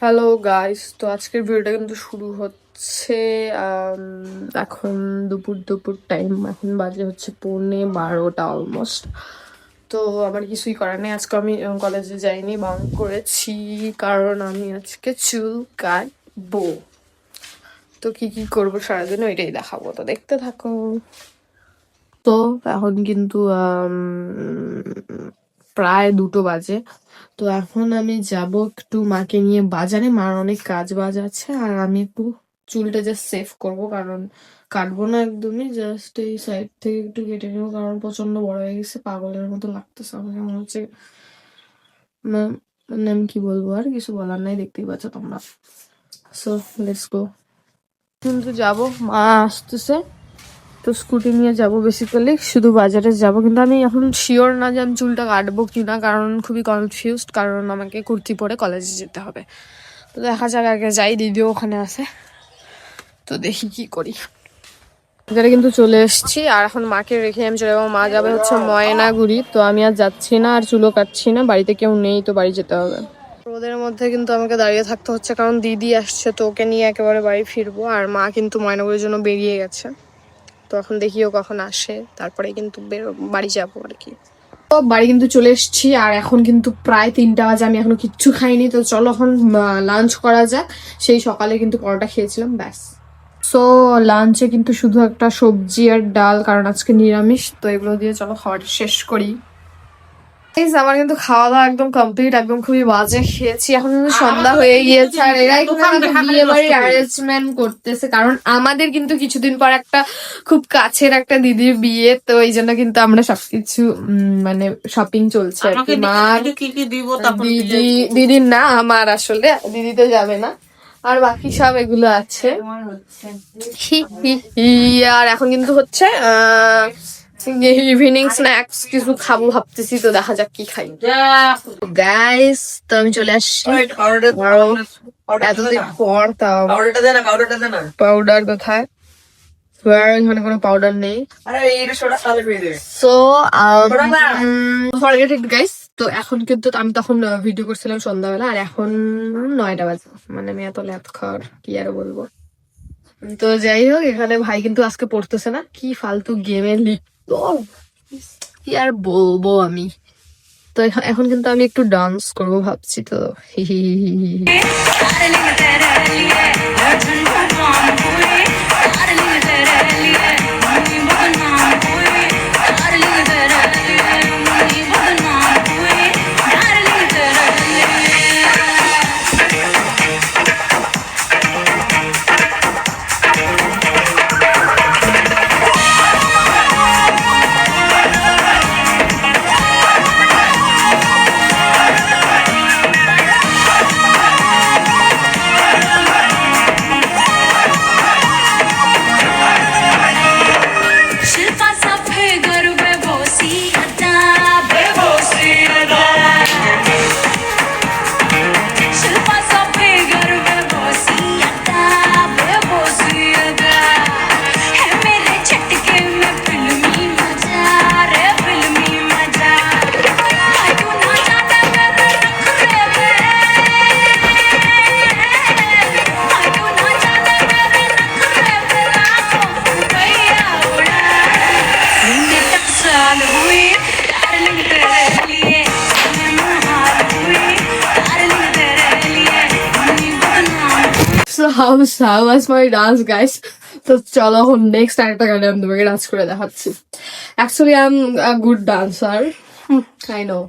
Hello guys, তো আজকের ভিডিওটা কিন্তু শুরু হচ্ছে। এখন দুপুর দুপুর টাইম, এখন বাজে হচ্ছে 11:30 অলমোস্ট। তো আমার কিছুই করার নেই, আজকে আমি কলেজে যাইনি, বাঙ্ক করেছি কারণ আমি আজকে চুল কাটবো। তো কি কি করবো সারাদিন ওইটাই দেখাবো, তো দেখতে থাকো। তো এখন কিন্তু প্রায় 2টো বাজে। তো এখন আমি যাব একটু মাকে নিয়ে বাজারে, মার অনেক কাজ বাজ আছে, আর আমি একটু চুলটা জাস্ট সেভ করবো, কারণ কাটবো না একদমই, জাস্ট এই সাইড থেকে একটু কেটে নেবো, কারণ প্রচন্ড বড় হয়ে গেছে, পাগলের মতো লাগতেছে আমাকে, মনে হচ্ছে মানে আমি কি বলবো, আর কিছু বলার নাই, দেখতেই পাচ্ছ তোমরা। So let's go. কিন্তু যাবো, মা আসতেছে, তো স্কুটি নিয়ে যাব, বেসিক্যালি শুধু বাজারে যাব, কিন্তু আমি এখন শিওর না যে আমি চুলটা কাটবো কিনা, কারণ খুবই কনফিউজড, কারণ আমাকে কুর্তি পরে কলেজে যেতে হবে। তো দেখা যাক, আগে যাই, দিদিও ওখানে আছে, তো দেখি কি করি। বাজারে কিন্তু চলে এসেছি, আর এখন মাকে রেখে আমি চলে যাবো। মা যাবে হচ্ছে ময়নাগুড়ি, তো আমি আর যাচ্ছি না, আর চুলও কাটছি না, বাড়িতে কেউ নেই, তো বাড়ি যেতে হবে। রোদের মধ্যে কিন্তু আমাকে দাঁড়িয়ে থাকতে হচ্ছে, কারণ দিদি আসছে, তো ওকে নিয়ে একেবারে বাড়ি ফিরবো, আর মা কিন্তু ময়নাগুড়ির জন্য বেরিয়ে গেছে। তো এখন দেখিও কখন আসে, তারপরে কিন্তু বাড়ি যাবো আর কি। তো বাড়ি কিন্তু চলে এসেছি, আর এখন কিন্তু প্রায় 3টা বাজে, আমি এখনো কিচ্ছু খাইনি। তো চলো এখন লাঞ্চ করা যাক। সেই সকালে কিন্তু পরোটা খেয়েছিলাম, ব্যাস। সো লাঞ্চে কিন্তু শুধু একটা সবজি আর ডাল, কারণ আজকে নিরামিষ, তো এগুলো দিয়ে চলো খাওয়াটা শেষ করি। আমার কিন্তু খাওয়া দাওয়া একদম কমপ্লিট, একদম খুবই বাজে খেয়েছি, এখন কিন্তু সন্ধ্যা হয়ে গিয়েছে, আর এরাই বিয়ে বাড়ির অ্যারেঞ্জমেন্ট করতেছে, কারণ আমাদের কিন্তু কিছুদিন পর একটা খুব কাছের একটা দিদির বিয়ে, তো এই জন্য কিন্তু আমরা সবকিছু মানে শপিং চলছে আর কি। মার দিদির না, আমার আসলে দিদি তো যাবে না, আর বাকি সব এগুলো আছে। আর এখন কিন্তু হচ্ছে ইভিনিং স্ন্যাক্স কিছু খাবো ভাবতেছি, তো দেখা যাক কি খাই। গাইস, তো আমি চলে আসছি এতদিন পর, তাও পাউডার কোথায়, এখানে কোনো পাউডার নেই। So forget it guys. তো এখন কিন্তু আমি তখন ভিডিও করছিলাম সন্ধ্যাবেলা, আর এখন 9টা বাজে, মানে আমি এত ল্যাথ খাওয়ার কি আর বলবো। তো যাই হোক, এখানে ভাই কিন্তু আজকে পড়তেছে না, কি ফালতু গেমে লিপ্ত, কি আর বলবো আমি। তো এখন কিন্তু আমি একটু ডান্স করবো ভাবছি, তো হি হি হি হি হি। So how was my dance, guys? তো চলো এখন নেক্সট আরেকটা গানে আমি তোমাকে ডান্স করে দেখাচ্ছি। Actually I am a good dancer, I know.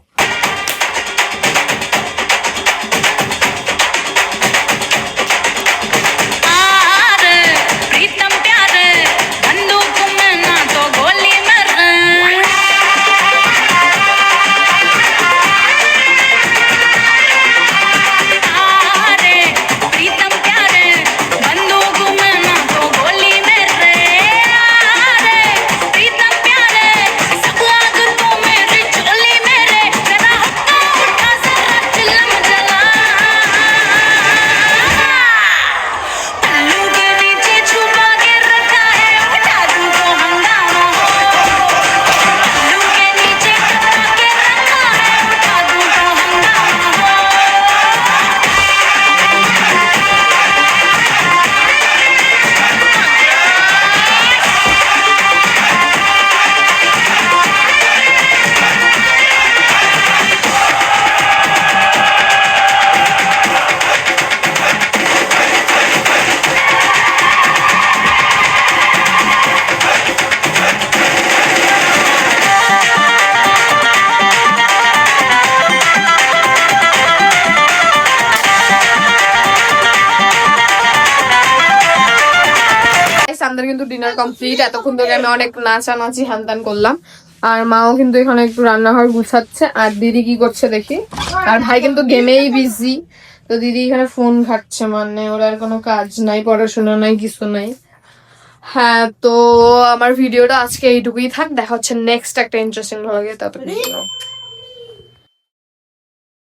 কিন্তু ডিনার কমপ্লিট। এতক্ষণ ধরে আমি অনেক নাচানাচি হ্যান করলাম। আর মাও কিন্তু এখানে একটু রান্নাঘর গুছাচ্ছে। আর দিদি কি করছে দেখি। আর ভাই কিন্তু গেমেই বিজি। তো দিদি এখানে ফোন ঘাটছে, মানে ওর আর কোনো কাজ নাই, পড়াশোনা নাই, কিছু নাই। হ্যাঁ, তো আমার ভিডিওটা আজকে এইটুকুই থাক। দেখা হচ্ছে নেক্সট একটা ইন্টারেস্টিং ভালো লাগে। ততক্ষণ